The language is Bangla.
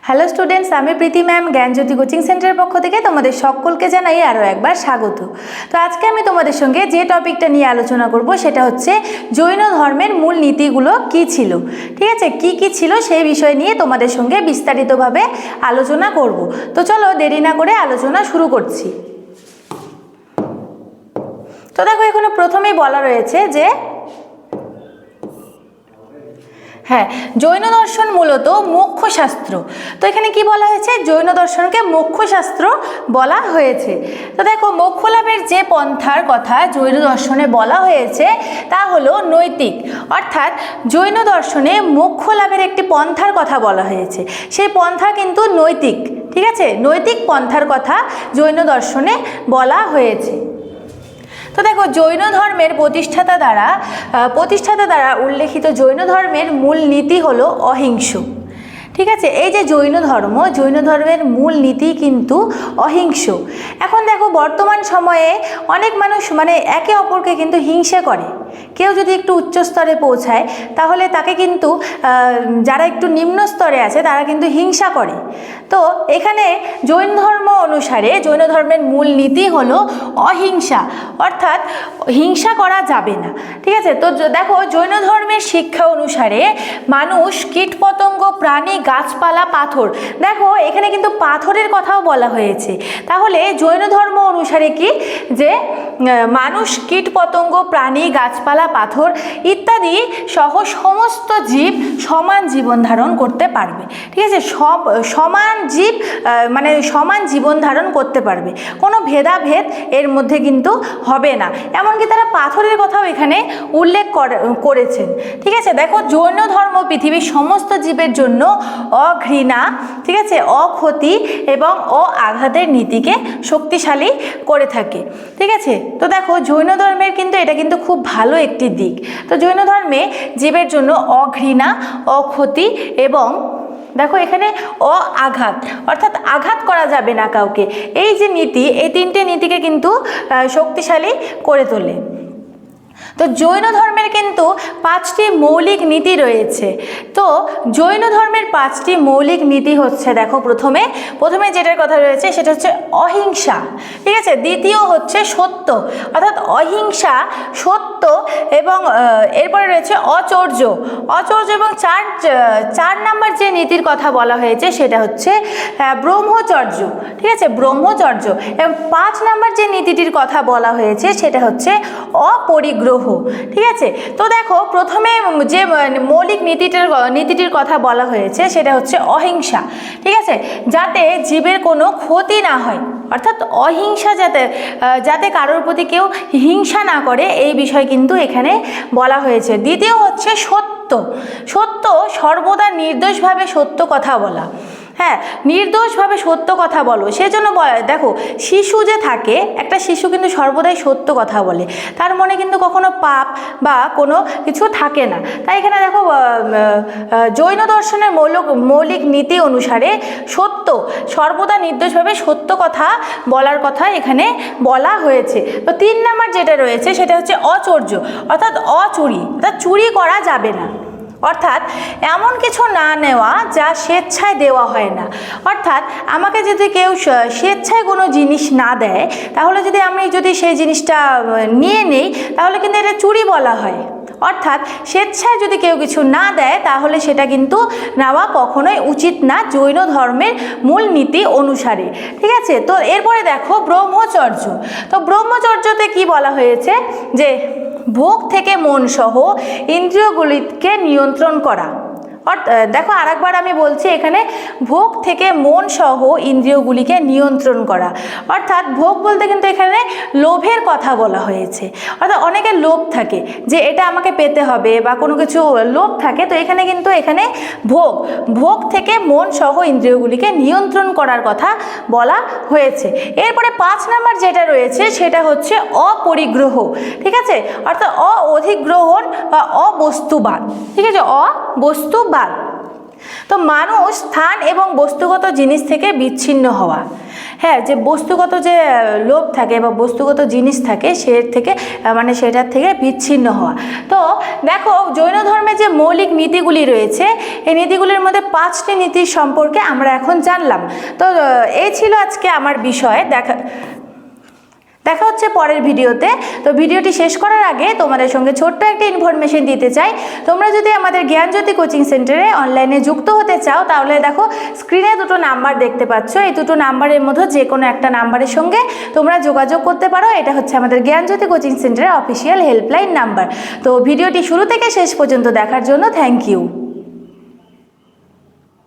হ্যালো স্টুডেন্টস, আমি প্রীতি ম্যাম জ্ঞানজ্যোতি কোচিং সেন্টারের পক্ষ থেকে তোমাদের সকলকে জানাই আরও একবার স্বাগত। তো আজকে আমি তোমাদের সঙ্গে যে টপিকটা নিয়ে আলোচনা করব সেটা হচ্ছে জৈন ধর্মের মূল নীতিগুলো কি ছিল। ঠিক আছে, কি কি ছিল সেই বিষয় নিয়ে তোমাদের সঙ্গে বিস্তারিতভাবে আলোচনা করব। তো চলো দেরি না করে আলোচনা শুরু করছি। তো দেখো, এখানে প্রথমেই বলা রয়েছে যে জৈন দর্শন মূলত মোক্ষ শাস্ত্র। তো এখানে কি বলা হয়েছে? জৈন দর্শনকে মোক্ষ শাস্ত্র বলা হয়েছে। তো দেখো, মোক্ষ লাভের যে পন্থার কথা জৈন দর্শনে বলা হয়েছে তা হলো নৈতিক, অর্থাৎ জৈন দর্শনে মোক্ষ লাভের একটি পন্থার কথা বলা হয়েছে। সেই পন্থা কিন্তু নৈতিক। ঠিক আছে, নৈতিক পন্থার কথা জৈন দর্শনে বলা হয়েছে। তো দেখো, জৈন ধর্মের প্রতিষ্ঠাতা দ্বারা উল্লেখিত জৈন ধর্মের মূল নীতি হলো অহিংস। ঠিক আছে, এই যে জৈন ধর্মের মূল নীতি কিন্তু অহিংস। এখন দেখো, বর্তমান সময়ে অনেক মানুষ একে অপরকে কিন্তু হিংসে করে। কেউ যদি একটু উচ্চ স্তরে পৌঁছায় তাহলে তাকে কিন্তু যারা একটু নিম্ন স্তরে আছে তারা কিন্তু হিংসা করে। তো এখানে জৈন ধর্ম অনুসারে জৈন ধর্মের মূল নীতি হলো অহিংসা, অর্থাৎ হিংসা করা যাবে না। ঠিক আছে, তো দেখো, জৈন ধর্মের শিক্ষা অনুসারে মানুষ, কীটপতঙ্গ, প্রাণী, গাছপালা, পাথর, দেখো এখানে কিন্তু পাথরের কথাও বলা হয়েছে। তাহলে জৈন ধর্ম অনুসারে কি, যে মানুষ, কীটপতঙ্গ, প্রাণী, গাছপালা, পাথর ইত্যাদি সহ সমস্ত জীব সমান জীবন ধারণ করতে পারবে। ঠিক আছে, সমান জীব সমান জীবন ধারণ করতে পারবে, কোনো ভেদাভেদ এর মধ্যে কিন্তু হবে না। এমনকি তারা পাথরের কথাও এখানে উল্লেখ করেছেন। ঠিক আছে, দেখো, জৈন ধর্ম পৃথিবীর সমস্ত জীবের জন্য অঘৃণা, ঠিক আছে, অক্ষতি এবং আঘাতের নীতিকে শক্তিশালী করে থাকে। ঠিক আছে, তো দেখো, জৈন ধর্মের কিন্তু এটা কিন্তু খুব ভালো একটি দিক। তো জৈন ধর্মে জীবের জন্য অঘৃণা, অক্ষতি এবং দেখো এখানে আঘাত, অর্থাৎ আঘাত করা যাবে না কাউকে, এই যে নীতি, এই তিনটে নীতিকে কিন্তু শক্তিশালী করে তোলে। তো জৈন ধর্মের কিন্তু 5টি মৌলিক নীতি রয়েছে। তো জৈন ধর্মের 5টি মৌলিক নীতি হচ্ছে, দেখো, প্রথমে যেটার কথা রয়েছে সেটা হচ্ছে অহিংসা। ঠিক আছে, দ্বিতীয় হচ্ছে সত্য, অর্থাৎ অহিংসা, সত্য, এবং এরপরে রয়েছে অচর্য এবং চার নাম্বার যে নীতির কথা বলা হয়েছে সেটা হচ্ছে ব্রহ্মচর্য। ঠিক আছে, ব্রহ্মচর্য। এবং 5 নাম্বার যে নীতিটির কথা বলা হয়েছে সেটা হচ্ছে অপরিগ্রহ। ঠিক আছে, তো দেখো, প্রথমে যে মৌলিক নীতিটির কথা বলা হয়েছে সেটা হচ্ছে অহিংসা। ঠিক আছে, যাতে জীবের কোনো ক্ষতি না হয়, অর্থাৎ অহিংসা, যাতে কারোর প্রতি কেউ হিংসা না করে, এই বিষয় কিন্তু এখানে বলা হয়েছে। দ্বিতীয় হচ্ছে সত্য, সর্বদা নির্দোষভাবে সত্য কথা বলা। নির্দোষভাবে সত্য কথা বলো, সেজন্য দেখো, শিশু যে থাকে, একটা শিশু কিন্তু সর্বদাই সত্য কথা বলে, তার মনে কিন্তু কখনো পাপ বা কোনো কিছু থাকে না। তাই এখানে দেখো, জৈন দর্শনের মৌলিক নীতি অনুসারে সর্বদা নির্দোষভাবে সত্য কথা বলার কথা এখানে বলা হয়েছে। তো 3 নাম্বার যেটা রয়েছে সেটা হচ্ছে অচর্য, অর্থাৎ চুরি করা যাবে না, অর্থাৎ এমন কিছু না নেওয়া যা স্বেচ্ছায় দেওয়া হয় না। অর্থাৎ আমাকে যদি কেউ স্বেচ্ছায় কোনো জিনিস না দেয়, তাহলে আমি যদি সেই জিনিসটা নিয়ে নেই তাহলে কিন্তু এটা চুরি বলা হয়। অর্থাৎ স্বেচ্ছায় যদি কেউ কিছু না দেয় তাহলে সেটা কিন্তু নেওয়া কখনোই উচিত না জৈন ধর্মের মূল নীতি অনুসারে। ঠিক আছে, তো এরপরে দেখো ব্রহ্মচর্য। তো ব্রহ্মচর্যতে কি বলা হয়েছে, যে ভোগ থেকে মন সহ ইন্দ্রিয়গুলিকে নিয়ন্ত্রণ করা। দেখো, আরেকবার আমি বলছি, এখানে ভোগ থেকে মন সহ ইন্দ্রিয়গুলিকে নিয়ন্ত্রণ করা, অর্থাৎ ভোগ বলতে কিন্তু এখানে লোভের কথা বলা হয়েছে। অর্থাৎ অনেকের লোভ থাকে যে এটা আমাকে পেতে হবে বা কোনো কিছু লোভ থাকে, তো এখানে ভোগ থেকে মন সহ ইন্দ্রিয়গুলিকে নিয়ন্ত্রণ করার কথা বলা হয়েছে। এরপরে 5 নাম্বার যেটা রয়েছে সেটা হচ্ছে অপরিগ্রহ। ঠিক আছে, অর্থাৎ অধিগ্রহণ বা অবস্তুবাদ। ঠিক আছে, অবস্তুবাদ। তো মানুষ স্থান এবং বস্তুগত জিনিস থেকে বিচ্ছিন্ন হওয়া। হ্যাঁ, যে বস্তুগত যে লোভ থাকে বা বস্তুগত জিনিস থাকে সে থেকে মানে সেটার থেকে বিচ্ছিন্ন হওয়া। তো দেখো জৈন ধর্মে যে মৌলিক নীতিগুলি রয়েছে এই নীতিগুলির মধ্যে 5টি নীতির সম্পর্কে আমরা এখন জানলাম। তো এই ছিল আজকে আমার বিষয়। দেখা হচ্ছে পরের ভিডিওতে। তো ভিডিওটি শেষ করার আগে তোমাদের সঙ্গে ছোট্ট একটা ইনফরমেশন দিতে চাই। তোমরা যদি আমাদের জ্ঞানজ্যোতি কোচিং সেন্টারে অনলাইনে যুক্ত হতে চাও তাহলে দেখো স্ক্রিনে দুটো নাম্বার দেখতে পাচ্ছ, এই দুটো নাম্বারের মধ্যে যে কোনো একটা নাম্বারের সঙ্গে তোমরা যোগাযোগ করতে পারো। এটা হচ্ছে আমাদের জ্ঞানজ্যোতি কোচিং সেন্টারের অফিসিয়াল হেল্পলাইন নাম্বার। তো ভিডিওটি শুরু থেকে শেষ পর্যন্ত দেখার জন্য থ্যাংক ইউ।